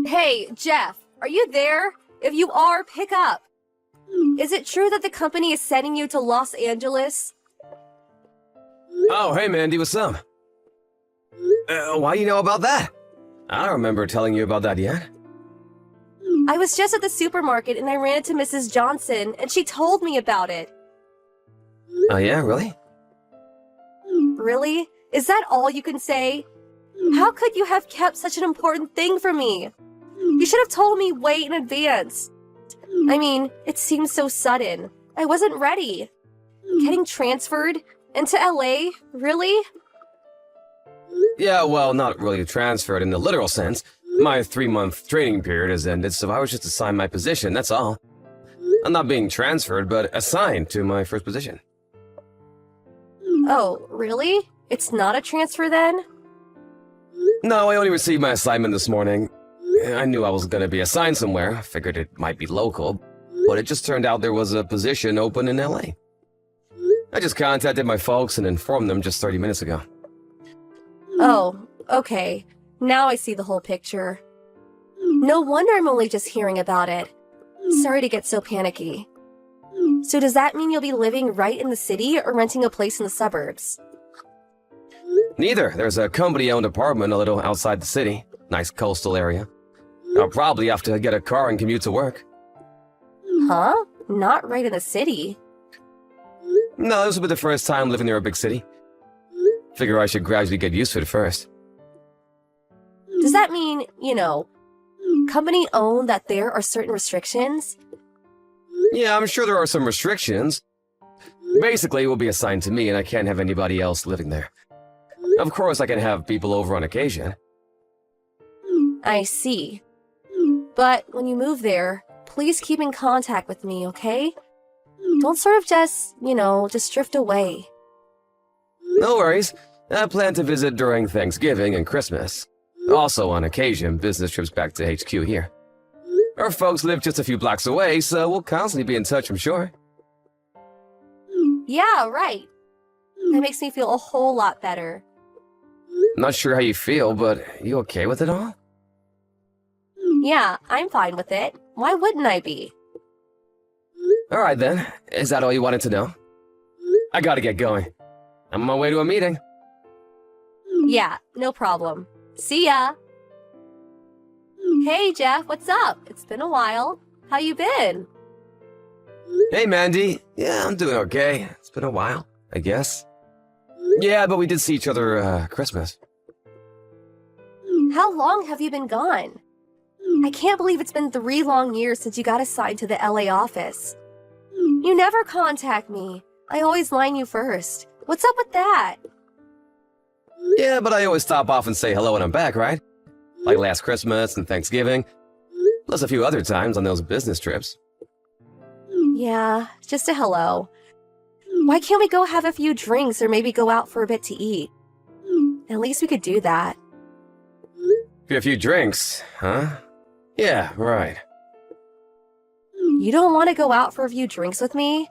Hey, Jeff, are you there? If you are, pick up. Is it true that the company is sending you to Los Angeles? Oh, hey Mandy, what's up? Why you know about that? I don't remember telling you about that yet. I was just at the supermarket and I ran into Mrs. Johnson and she told me about it. Oh yeah, really? Really? Is that all you can say? How could you have kept such an important thing from me? You should have told me way in advance. I mean, it seems so sudden. I wasn't ready. Getting transferred into LA? Really? Yeah, well, not really transferred in the literal sense. My 3-month training period has ended, so I was just assigned my position, that's all. I'm not being transferred, but assigned to my first position. Oh, really? It's not a transfer then? No, I only received my assignment this morning. I knew I was going to be assigned somewhere. I figured it might be local, but it just turned out there was a position open in LA. I just contacted my folks and informed them just 30 minutes ago. Oh, okay. Now I see the whole picture. No wonder I'm only just hearing about it. Sorry to get so panicky. So does that mean you'll be living right in the city or renting a place in the suburbs? Neither. There's a company-owned apartment a little outside the city. Nice coastal area. I'll probably have to get a car and commute to work. Huh? Not right in the city. No, this will be the first time living near a big city. Figure I should gradually get used to it first. Does that mean, company owned that there are certain restrictions? Yeah, I'm sure there are some restrictions. Basically, it will be assigned to me and I can't have anybody else living there. Of course, I can have people over on occasion. I see. But when you move there, please keep in contact with me, okay? Don't sort of just drift away. No worries. I plan to visit during Thanksgiving and Christmas. Also, on occasion, business trips back to HQ here. Our folks live just a few blocks away, so we'll constantly be in touch, I'm sure. Yeah, right. That makes me feel a whole lot better. Not sure how you feel, but you okay with it all? Yeah, I'm fine with it. Why wouldn't I be? Alright then. Is that all you wanted to know? I gotta get going. I'm on my way to a meeting. Yeah, no problem. See ya! Hey, Jeff, what's up? It's been a while. How you been? Hey, Mandy. Yeah, I'm doing okay. It's been a while, I guess. Yeah, but we did see each other, Christmas. How long have you been gone? I can't believe it's been 3 long years since you got assigned to the LA office. You never contact me. I always line you first. What's up with that? Yeah, but I always stop off and say hello when I'm back, right? Like last Christmas and Thanksgiving. Plus a few other times on those business trips. Yeah, just a hello. Why can't we go have a few drinks or maybe go out for a bit to eat? At least we could do that. A few drinks, huh? Yeah, right. You don't want to go out for a few drinks with me?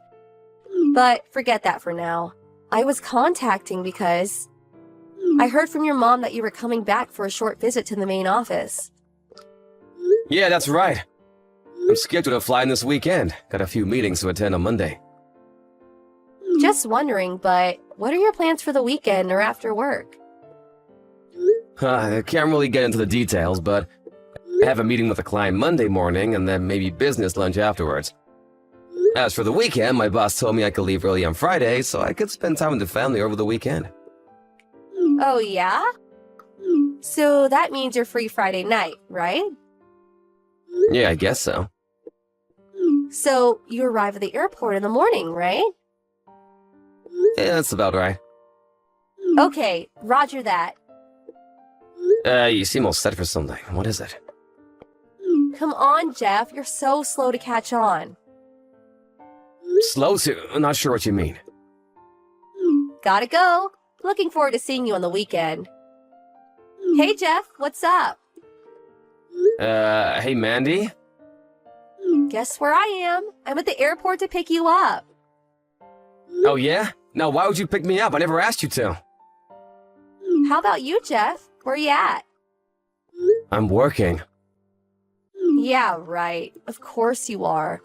But forget that for now. I was contacting because I heard from your mom that you were coming back for a short visit to the main office. Yeah, that's right. I'm scheduled to fly in this weekend. Got a few meetings to attend on Monday. Just wondering, but what are your plans for the weekend or after work? I can't really get into the details, but I have a meeting with a client Monday morning and then maybe business lunch afterwards. As for the weekend, my boss told me I could leave early on Friday so I could spend time with the family over the weekend. Oh, yeah? So that means you're free Friday night, right? Yeah, I guess so. So you arrive at the airport in the morning, right? Yeah, that's about right. Okay, roger that. You seem all set for something. What is it? Come on, Jeff, you're so slow to catch on. Slow to? I'm not sure what you mean. Gotta go. Looking forward to seeing you on the weekend. Hey, Jeff, what's up? Hey, Mandy? Guess where I am? I'm at the airport to pick you up. Oh, yeah? Now, why would you pick me up? I never asked you to. How about you, Jeff? Where you at? I'm working. Yeah, right. Of course you are.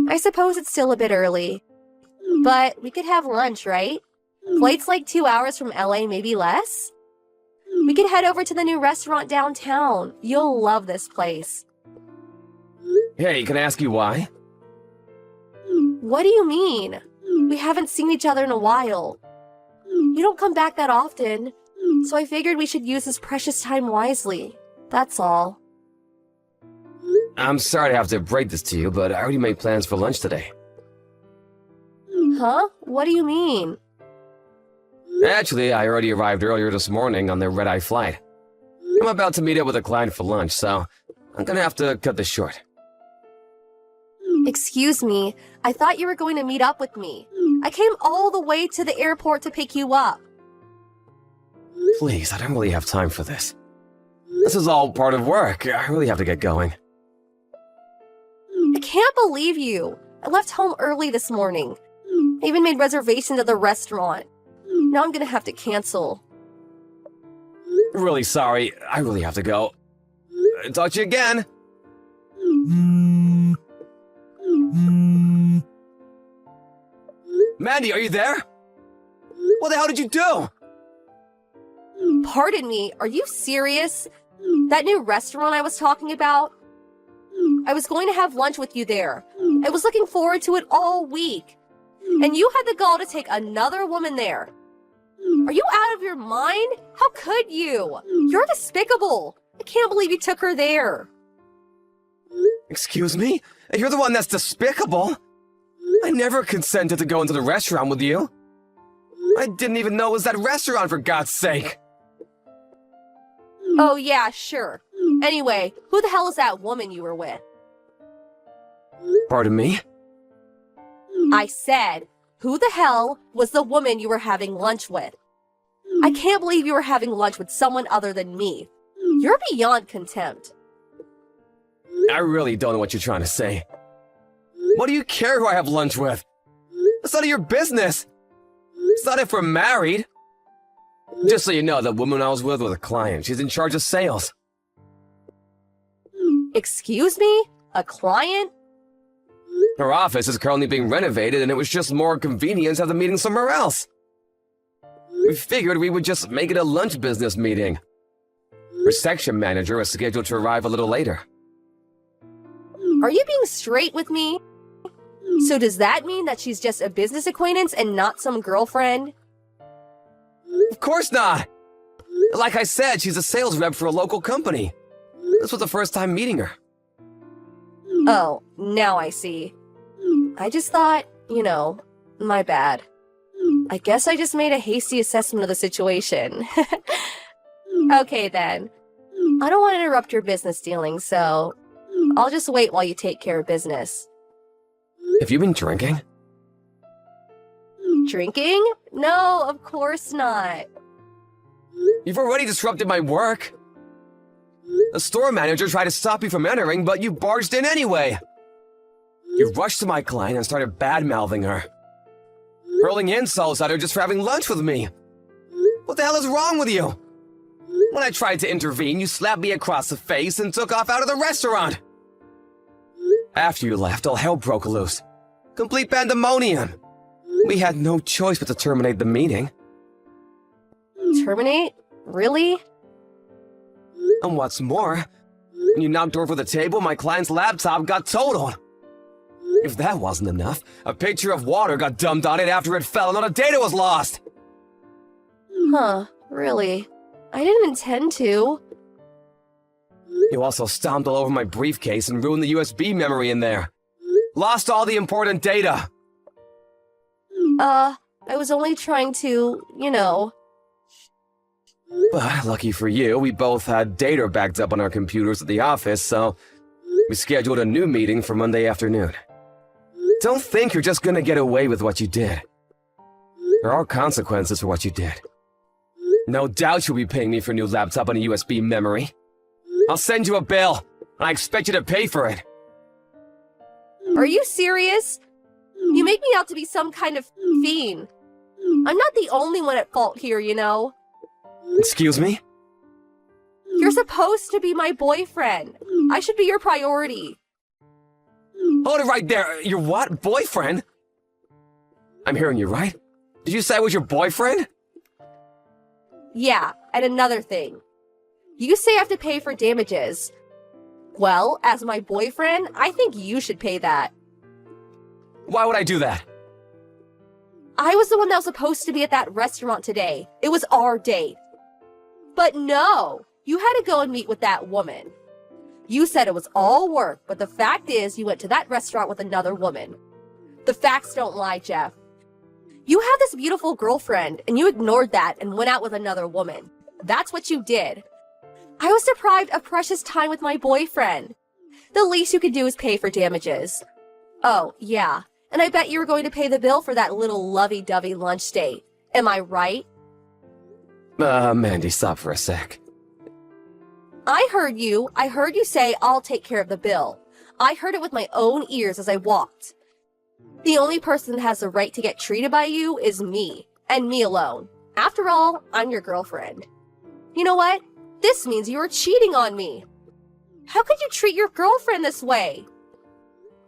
I suppose it's still a bit early. But we could have lunch, right? Flight's like 2 hours from LA, maybe less? We could head over to the new restaurant downtown. You'll love this place. Hey, can I ask you why? What do you mean? We haven't seen each other in a while. You don't come back that often, so I figured we should use this precious time wisely. That's all. I'm sorry to have to break this to you, but I already made plans for lunch today. Huh? What do you mean? Actually, I already arrived earlier this morning on the red-eye flight. I'm about to meet up with a client for lunch, so I'm gonna have to cut this short. Excuse me, I thought you were going to meet up with me. I came all the way to the airport to pick you up. Please, I don't really have time for this. This is all part of work. I really have to get going. I can't believe you. I left home early this morning. I even made reservations at the restaurant. Now I'm gonna have to cancel. Really sorry. I really have to go. Talk to you again. Mandy, are you there? What the hell did you do? Pardon me, are you serious? That new restaurant I was talking about? I was going to have lunch with you there. I was looking forward to it all week. And you had the gall to take another woman there. Are you out of your mind? How could you? You're despicable. I can't believe you took her there. Excuse me? You're the one that's despicable. I never consented to go into the restaurant with you. I didn't even know it was that restaurant, for God's sake. Oh yeah, sure. Anyway, who the hell is that woman you were with? Pardon me? I said, who the hell was the woman you were having lunch with? I can't believe you were having lunch with someone other than me. You're beyond contempt. I really don't know what you're trying to say. What do you care who I have lunch with? It's none of your business. It's not if we're married. Just so you know, the woman I was with a client. She's in charge of sales. Excuse me? A client? Her office is currently being renovated, and it was just more convenient to have the meeting somewhere else. We figured we would just make it a lunch business meeting. Her section manager is scheduled to arrive a little later. Are you being straight with me? So does that mean that she's just a business acquaintance and not some girlfriend? Of course not! Like I said, she's a sales rep for a local company. This was the first time meeting her. Oh, now I see. I just thought, my bad. I guess I just made a hasty assessment of the situation. Okay then. I don't want to interrupt your business dealings, so I'll just wait while you take care of business. Have you been drinking? Drinking? No, of course not. You've already disrupted my work. The store manager tried to stop you from entering, but you barged in anyway. You rushed to my client and started bad-mouthing her. Hurling insults at her just for having lunch with me. What the hell is wrong with you? When I tried to intervene, you slapped me across the face and took off out of the restaurant. After you left, all hell broke loose. Complete pandemonium. We had no choice but to terminate the meeting. Terminate? Really? And what's more, when you knocked over the table, my client's laptop got totaled. If that wasn't enough, a pitcher of water got dumped on it after it fell and all the data was lost. Huh, really? I didn't intend to. You also stomped all over my briefcase and ruined the USB memory in there. Lost all the important data. I was only trying to, But lucky for you, we both had data backed up on our computers at the office, so we scheduled a new meeting for Monday afternoon. Don't think you're just gonna get away with what you did. There are consequences for what you did. No doubt you'll be paying me for a new laptop and a USB memory. I'll send you a bill, and I expect you to pay for it. Are you serious? You make me out to be some kind of fiend. I'm not the only one at fault here, Excuse me? You're supposed to be my boyfriend. I should be your priority. Hold it right there. Your what? Boyfriend? I'm hearing you right? Did you say I was your boyfriend? Yeah, and another thing. You say I have to pay for damages. Well, as my boyfriend, I think you should pay that. Why would I do that? I was the one that was supposed to be at that restaurant today. It was our date. But no, you had to go and meet with that woman. You said it was all work, but the fact is you went to that restaurant with another woman. The facts don't lie, Jeff. You have this beautiful girlfriend, and you ignored that and went out with another woman. That's what you did. I was deprived of precious time with my boyfriend. The least you could do is pay for damages. Oh, yeah, and I bet you were going to pay the bill for that little lovey-dovey lunch date. Am I right? Mandy, stop for a sec. I heard you say I'll take care of the bill. I heard it with my own ears as I walked. The only person that has the right to get treated by you is me, and me alone. After all, I'm your girlfriend. You know what? This means you are cheating on me. How could you treat your girlfriend this way?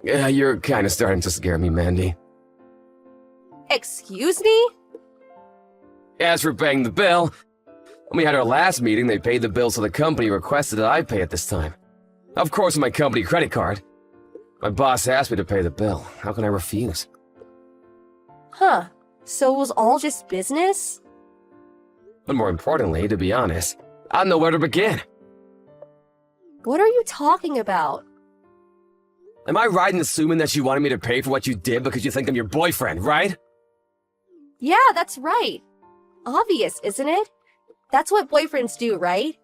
Yeah, you're kind of starting to scare me, Mandy. Excuse me? As for paying the bill, when we had our last meeting, they paid the bill so the company requested that I pay it this time. Of course, with my company credit card. My boss asked me to pay the bill. How can I refuse? Huh. So it was all just business? But more importantly, to be honest, I don't know where to begin. What are you talking about? Am I right in assuming that you wanted me to pay for what you did because you think I'm your boyfriend, right? Yeah, that's right. Obvious, isn't it? That's what boyfriends do, right?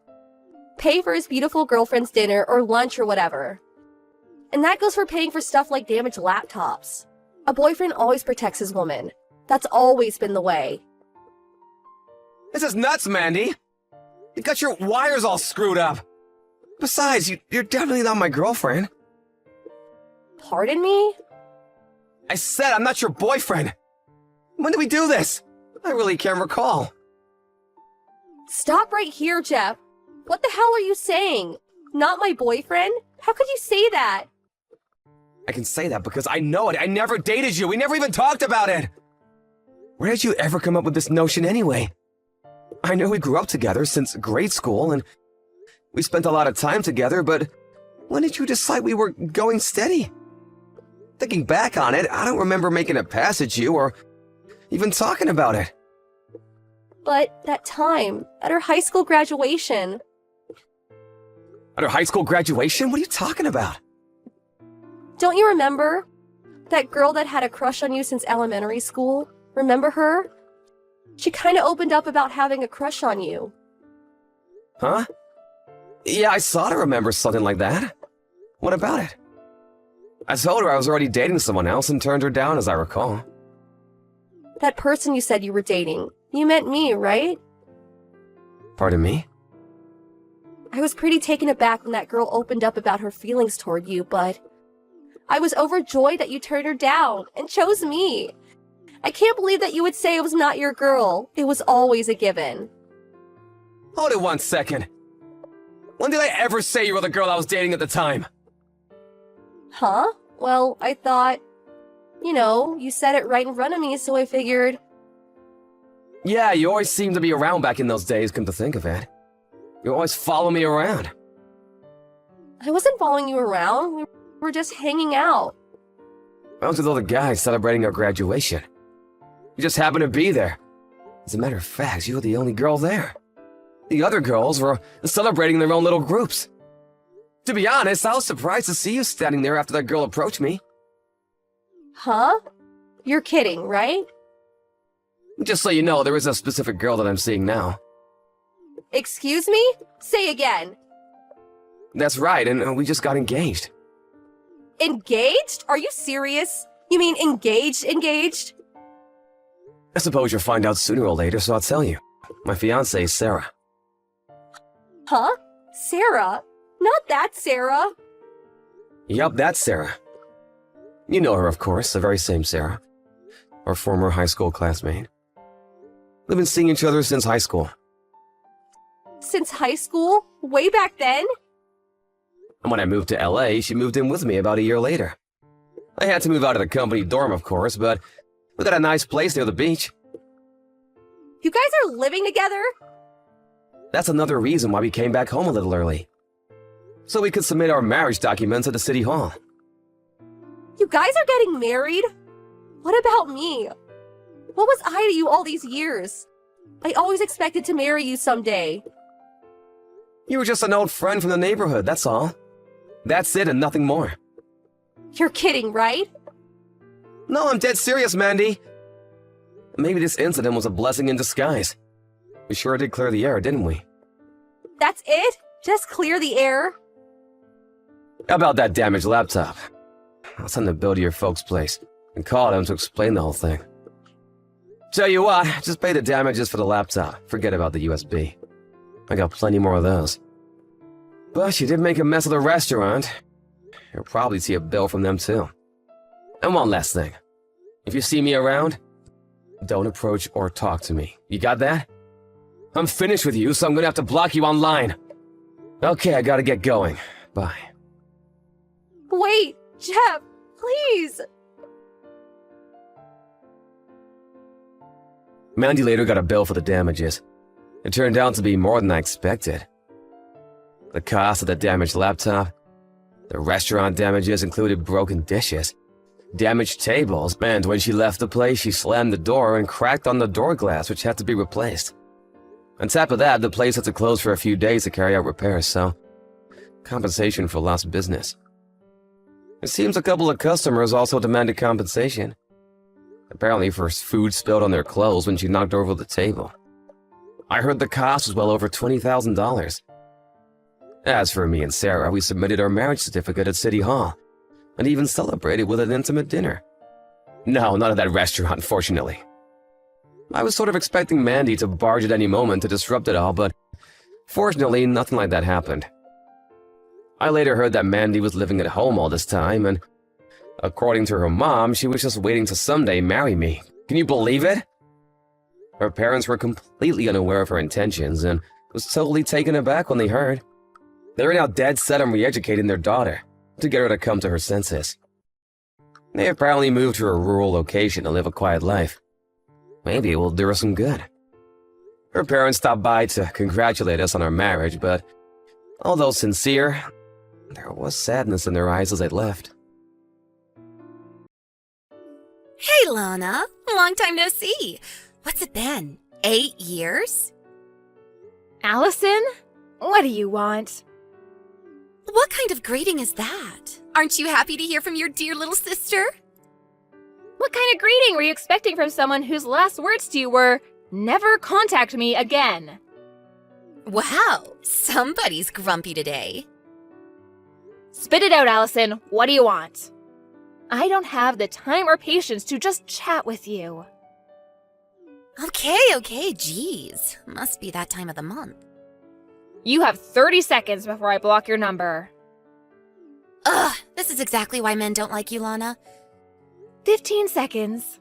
Pay for his beautiful girlfriend's dinner or lunch or whatever. And that goes for paying for stuff like damaged laptops. A boyfriend always protects his woman. That's always been the way. This is nuts, Mandy! You got your wires all screwed up! Besides, you're definitely not my girlfriend. Pardon me? I said I'm not your boyfriend! When did we do this? I really can't recall. Stop right here, Jeff. What the hell are you saying? Not my boyfriend? How could you say that? I can say that because I know it. I never dated you. We never even talked about it. Where did you ever come up with this notion anyway? I know we grew up together since grade school and we spent a lot of time together, but when did you decide we were going steady? Thinking back on it, I don't remember making a pass at you or even talking about it. But that time, at our high school graduation. At our high school graduation? What are you talking about? Don't you remember? That girl that had a crush on you since elementary school? Remember her? She kind of opened up about having a crush on you. Huh? Yeah, I sort of remember something like that. What about it? I told her I was already dating someone else and turned her down, as I recall. That person you said you were dating. You meant me, right? Pardon me? I was pretty taken aback when that girl opened up about her feelings toward you, but I was overjoyed that you turned her down and chose me. I can't believe that you would say it was not your girl. It was always a given. Hold it 1 second. When did I ever say you were the girl I was dating at the time? Huh? Well, I thought, you said it right in front of me, so I figured. Yeah, you always seemed to be around back in those days, come to think of it. You always follow me around. I wasn't following you around. We were just hanging out. I was with all the guys celebrating our graduation. You just happened to be there. As a matter of fact, you were the only girl there. The other girls were celebrating their own little groups. To be honest, I was surprised to see you standing there after that girl approached me. Huh? You're kidding, right? Just so you know, there is a specific girl that I'm seeing now. Excuse me? Say again. That's right, and we just got engaged. Engaged? Are you serious? You mean engaged? I suppose you'll find out sooner or later, so I'll tell you. My fiancée is Sarah. Huh? Sarah? Not that Sarah. Yup, that's Sarah. You know her, of course, the very same Sarah. Our former high school classmate. We've been seeing each other since high school. Since high school? Way back then? And when I moved to LA, she moved in with me about a year later. I had to move out of the company dorm, of course, but we got a nice place near the beach. You guys are living together? That's another reason why we came back home a little early. So we could submit our marriage documents at the city hall. You guys are getting married? What about me? What was I to you all these years? I always expected to marry you someday. You were just an old friend from the neighborhood, that's all. That's it and nothing more. You're kidding, right? No, I'm dead serious, Mandy. Maybe this incident was a blessing in disguise. We sure did clear the air, didn't we? That's it? Just clear the air? How about that damaged laptop? I'll send the bill to your folks' place and call them to explain the whole thing. Tell you what, just pay the damages for the laptop. Forget about the USB. I got plenty more of those. But you did make a mess of the restaurant. You'll probably see a bill from them too. And one last thing. If you see me around, don't approach or talk to me. You got that? I'm finished with you, so I'm gonna have to block you online. Okay, I gotta get going. Bye. Wait, Jeff, please. Mandy later got a bill for the damages. It turned out to be more than I expected. The cost of the damaged laptop, the restaurant damages included broken dishes, damaged tables, and when she left the place, she slammed the door and cracked on the door glass, which had to be replaced. On top of that, the place had to close for a few days to carry out repairs, so compensation for lost business. It seems a couple of customers also demanded compensation. Apparently for food spilled on their clothes when she knocked over the table. I heard the cost was well over $20,000. As for me and Sarah, we submitted our marriage certificate at City Hall and even celebrated with an intimate dinner. No, none of that restaurant, fortunately. I was sort of expecting Mandy to barge at any moment to disrupt it all, but fortunately, nothing like that happened. I later heard that Mandy was living at home all this time, and according to her mom, she was just waiting to someday marry me. Can you believe it? Her parents were completely unaware of her intentions and was totally taken aback when they heard. They were now dead set on re-educating their daughter to get her to come to her senses. They apparently moved to a rural location to live a quiet life. Maybe it will do her some good. Her parents stopped by to congratulate us on our marriage, but although sincere, there was sadness in their eyes as they left. Hey, Lana. Long time no see. What's it been? 8 years? Allison? What do you want? What kind of greeting is that? Aren't you happy to hear from your dear little sister? What kind of greeting were you expecting from someone whose last words to you were, "Never contact me again"? Wow, somebody's grumpy today. Spit it out, Allison. What do you want? I don't have the time or patience to just chat with you. Okay, geez. Must be that time of the month. You have 30 seconds before I block your number. Ugh, this is exactly why men don't like you, Lana. 15 seconds.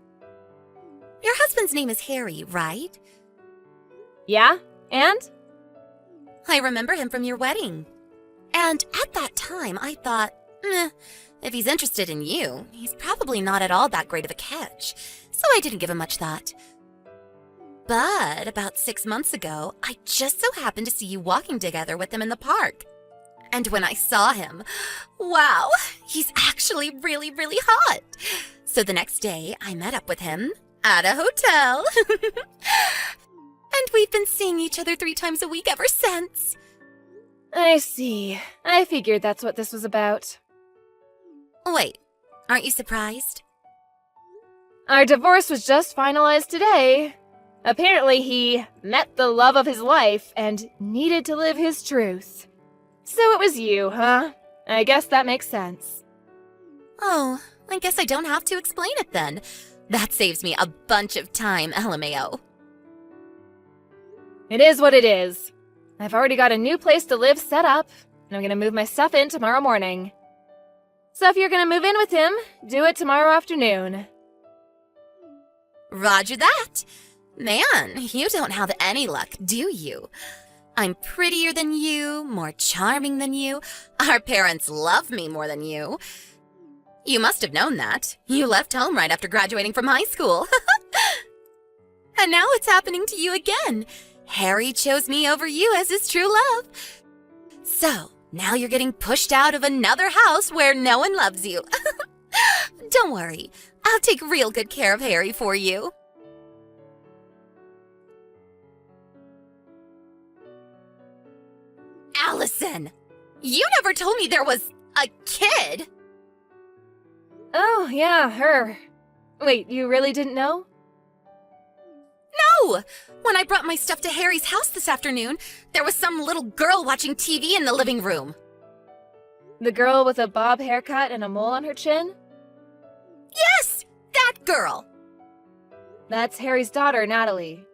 Your husband's name is Harry, right? Yeah? And? I remember him from your wedding. And at that time, I thought, if he's interested in you, he's probably not at all that great of a catch. So I didn't give him much thought. But about 6 months ago, I just so happened to see you walking together with him in the park. And when I saw him, wow, he's actually really, really hot. So the next day, I met up with him at a hotel. And we've been seeing each other 3 times a week ever since. I see. I figured that's what this was about. Wait, aren't you surprised? Our divorce was just finalized today. Apparently he met the love of his life and needed to live his truth. So it was you, huh? I guess that makes sense. Oh, I guess I don't have to explain it then. That saves me a bunch of time, LMAO. It is what it is. I've already got a new place to live set up, and I'm gonna move my stuff in tomorrow morning. So if you're gonna move in with him, do it tomorrow afternoon. Roger that. Man, you don't have any luck, do you? I'm prettier than you, more charming than you. Our parents love me more than you. You must have known that. You left home right after graduating from high school. And now it's happening to you again. Harry chose me over you as his true love. So, now you're getting pushed out of another house where no one loves you. Don't worry, I'll take real good care of Harry for you. Allison, you never told me there was a kid. Oh, yeah, her. Wait, you really didn't know? No! When I brought my stuff to Harry's house this afternoon, there was some little girl watching TV in the living room. The girl with a bob haircut and a mole on her chin? Yes! That girl! That's Harry's daughter, Natalie.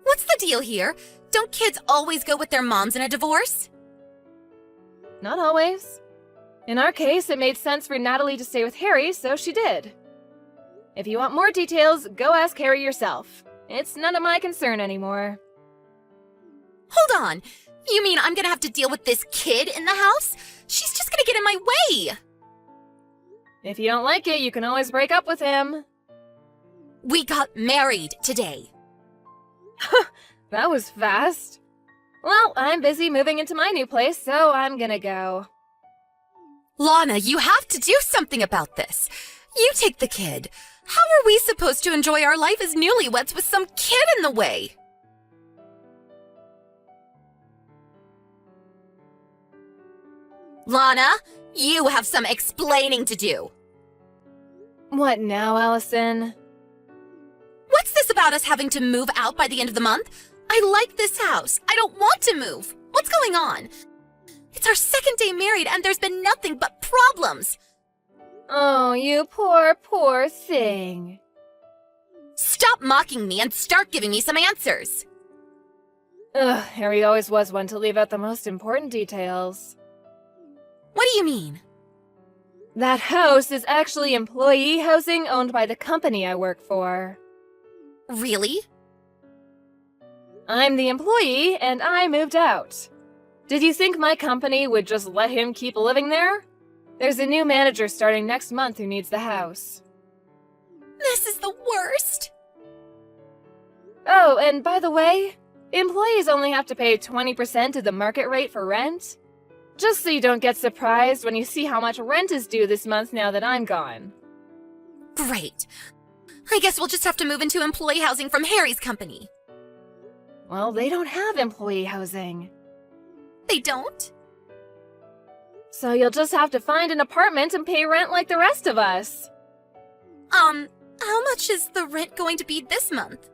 What's the deal here? Don't kids always go with their moms in a divorce? Not always. In our case, it made sense for Natalie to stay with Harry, so she did. If you want more details, go ask Harry yourself. It's none of my concern anymore. Hold on. You mean I'm gonna have to deal with this kid in the house? She's just gonna get in my way. If you don't like it, you can always break up with him. We got married today. That was fast. Well, I'm busy moving into my new place, so I'm gonna go. Lana, you have to do something about this. You take the kid. How are we supposed to enjoy our life as newlyweds with some kid in the way? Lana, you have some explaining to do. What now, Allison? What's this about us having to move out by the end of the month? I like this house. I don't want to move. What's going on? It's our second day married and there's been nothing but problems. Oh, you poor, poor thing. Stop mocking me and start giving me some answers. Ugh, Harry always was one to leave out the most important details. What do you mean? That house is actually employee housing owned by the company I work for. Really? I'm the employee, and I moved out. Did you think my company would just let him keep living there? There's a new manager starting next month who needs the house. This is the worst. Oh, and by the way, employees only have to pay 20% of the market rate for rent. Just so you don't get surprised when you see how much rent is due this month now that I'm gone. Great. I guess we'll just have to move into employee housing from Harry's company. Well, they don't have employee housing. They don't? So you'll just have to find an apartment and pay rent like the rest of us. How much is the rent going to be this month?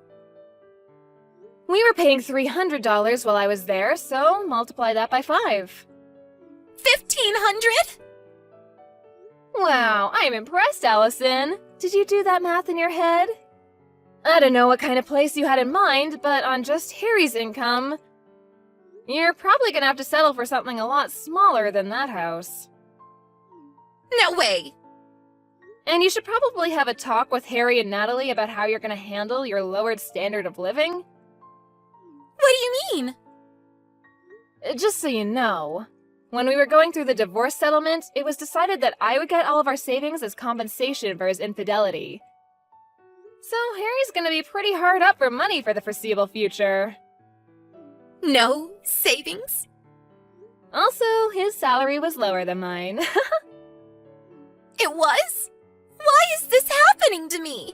We were paying $300 while I was there, so multiply that by 5. 1,500? Wow, I'm impressed, Allison. Did you do that math in your head? I don't know what kind of place you had in mind, but on just Harry's income, you're probably gonna have to settle for something a lot smaller than that house. No way. And you should probably have a talk with Harry and Natalie about how you're gonna handle your lowered standard of living. What do you mean? Just so you know, when we were going through the divorce settlement, it was decided that I would get all of our savings as compensation for his infidelity. So Harry's gonna be pretty hard up for money for the foreseeable future. No savings? Also, his salary was lower than mine. It was? Why is this happening to me?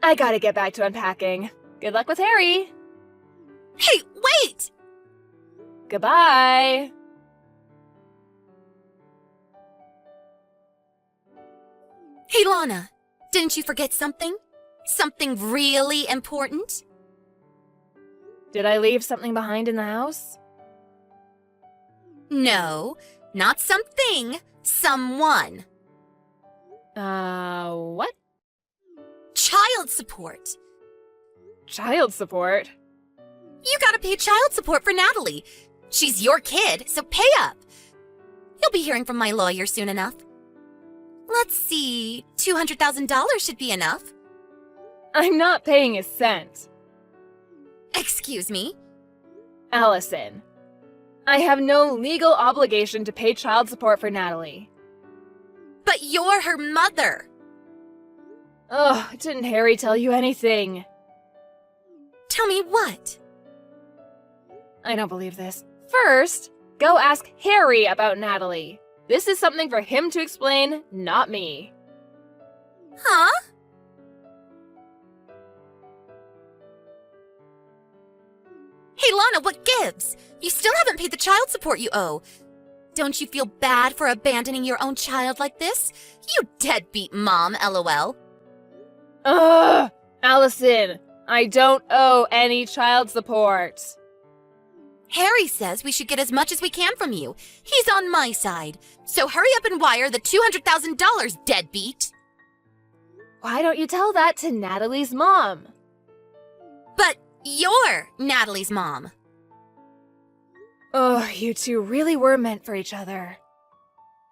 I gotta get back to unpacking. Good luck with Harry. Hey, wait! Goodbye. Hey, Lana, didn't you forget something? Something really important? Did I leave something behind in the house? No, not something, someone. What? Child support. Child support? You gotta pay child support for Natalie. She's your kid, so pay up. You'll be hearing from my lawyer soon enough. Let's see, $200,000 should be enough. I'm not paying a cent. Excuse me? Allison, I have no legal obligation to pay child support for Natalie. But you're her mother. Oh, didn't Harry tell you anything? Tell me what? I don't believe this. First, go ask Harry about Natalie. This is something for him to explain, not me. Huh? Hey, Lana, what gives? You still haven't paid the child support you owe. Don't you feel bad for abandoning your own child like this? You deadbeat mom, LOL. Ugh! Allison, I don't owe any child support. Harry says we should get as much as we can from you. He's on my side. So hurry up and wire the $200,000, deadbeat. Why don't you tell that to Natalie's mom? But you're Natalie's mom. Oh, you two really were meant for each other.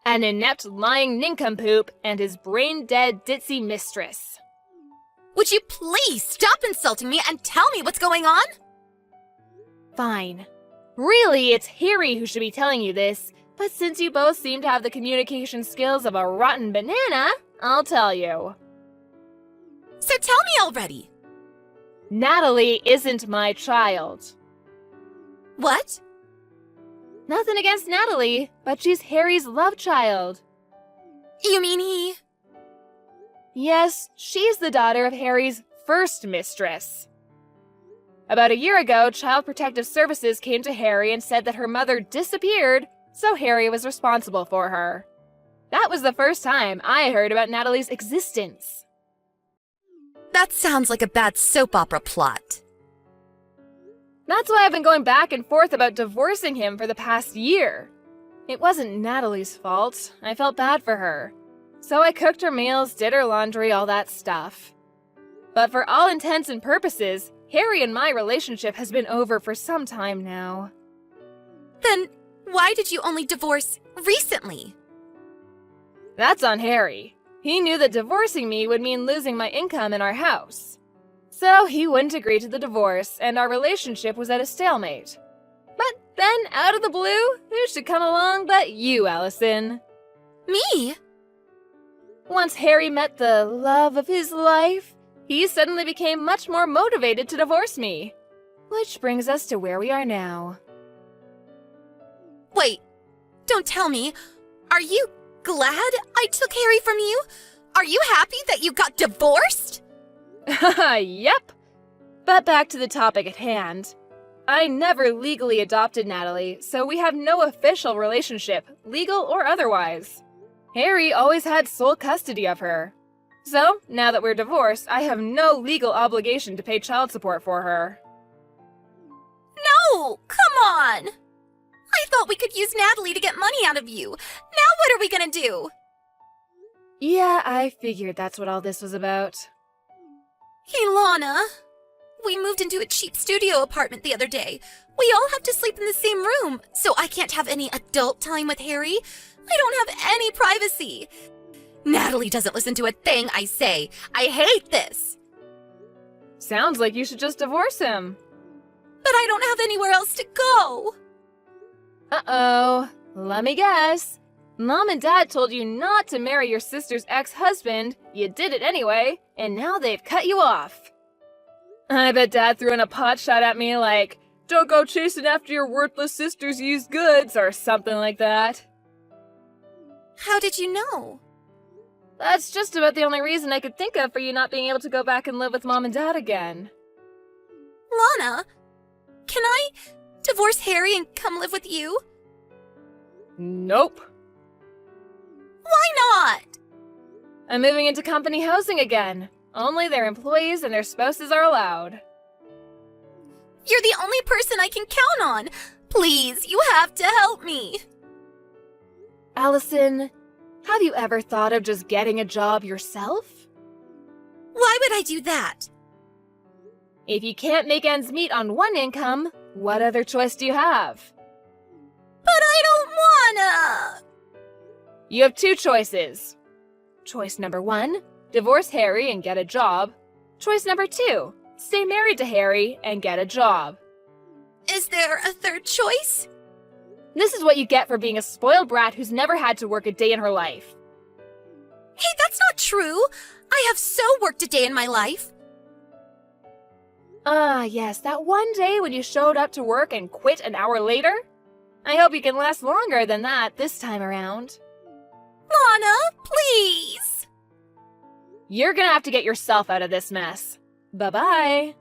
An inept lying nincompoop and his brain-dead ditzy mistress. Would you please stop insulting me and tell me what's going on? Fine. Really, it's Harry who should be telling you this, but since you both seem to have the communication skills of a rotten banana, I'll tell you. So tell me already. Natalie isn't my child. What? Nothing against Natalie, but she's Harry's love child. You mean he... Yes, she's the daughter of Harry's first mistress. About a year ago, Child Protective Services came to Harry and said that her mother disappeared, so Harry was responsible for her. That was the first time I heard about Natalie's existence. That sounds like a bad soap opera plot. That's why I've been going back and forth about divorcing him for the past year. It wasn't Natalie's fault. I felt bad for her. So I cooked her meals, did her laundry, all that stuff. But for all intents and purposes, Harry and my relationship has been over for some time now. Then why did you only divorce recently? That's on Harry. He knew that divorcing me would mean losing my income in our house. So he wouldn't agree to the divorce, and our relationship was at a stalemate. But then, out of the blue, who should come along but you, Allison? Me? Once Harry met the love of his life, he suddenly became much more motivated to divorce me. Which brings us to where we are now. Wait, don't tell me. Are you glad I took Harry from you? Are you happy that you got divorced? Yep. But back to the topic at hand. I never legally adopted Natalie, so we have no official relationship, legal or otherwise. Harry always had sole custody of her. So, now that we're divorced, I have no legal obligation to pay child support for her. No, come on. I thought we could use Natalie to get money out of you. Now what are we gonna do? Yeah, I figured that's what all this was about. Hey, Lana. We moved into a cheap studio apartment the other day. We all have to sleep in the same room, so I can't have any adult time with Harry. I don't have any privacy. Natalie doesn't listen to a thing I say. I hate this. Sounds like you should just divorce him. But I don't have anywhere else to go. Uh-oh. Let me guess. Mom and Dad told you not to marry your sister's ex-husband, you did it anyway, and now they've cut you off. I bet Dad threw in a pot shot at me like, "Don't go chasing after your worthless sister's used goods," or something like that. How did you know? That's just about the only reason I could think of for you not being able to go back and live with Mom and Dad again. Lana, can I divorce Harry and come live with you? Nope. Why not? I'm moving into company housing again. Only their employees and their spouses are allowed. You're the only person I can count on. Please, you have to help me. Allison, have you ever thought of just getting a job yourself? Why would I do that? If you can't make ends meet on one income, what other choice do you have? But I don't wanna. You have two choices. Choice number 1, divorce Harry and get a job. Choice number 2, stay married to Harry and get a job. Is there a third choice? This is what you get for being a spoiled brat who's never had to work a day in her life. Hey, that's not true. I have so worked a day in my life. Ah, yes, that one day when you showed up to work and quit an hour later? I hope you can last longer than that this time around. Lana, please. You're gonna have to get yourself out of this mess. Bye-bye.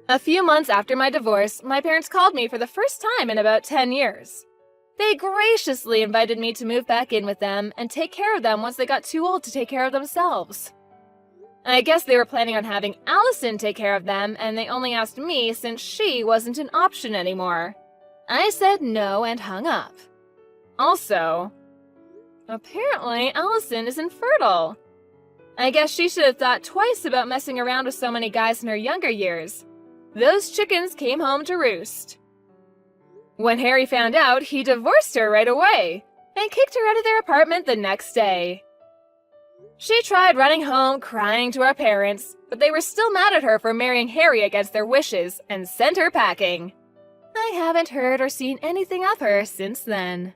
A few months after my divorce, my parents called me for the first time in about 10 years. They graciously invited me to move back in with them and take care of them once they got too old to take care of themselves. I guess they were planning on having Allison take care of them, and they only asked me since she wasn't an option anymore. I said no and hung up. Also, apparently Allison is infertile. I guess she should have thought twice about messing around with so many guys in her younger years. Those chickens came home to roost. When Harry found out, he divorced her right away and kicked her out of their apartment the next day. She tried running home crying to our parents, but they were still mad at her for marrying Harry against their wishes and sent her packing. I haven't heard or seen anything of her since then.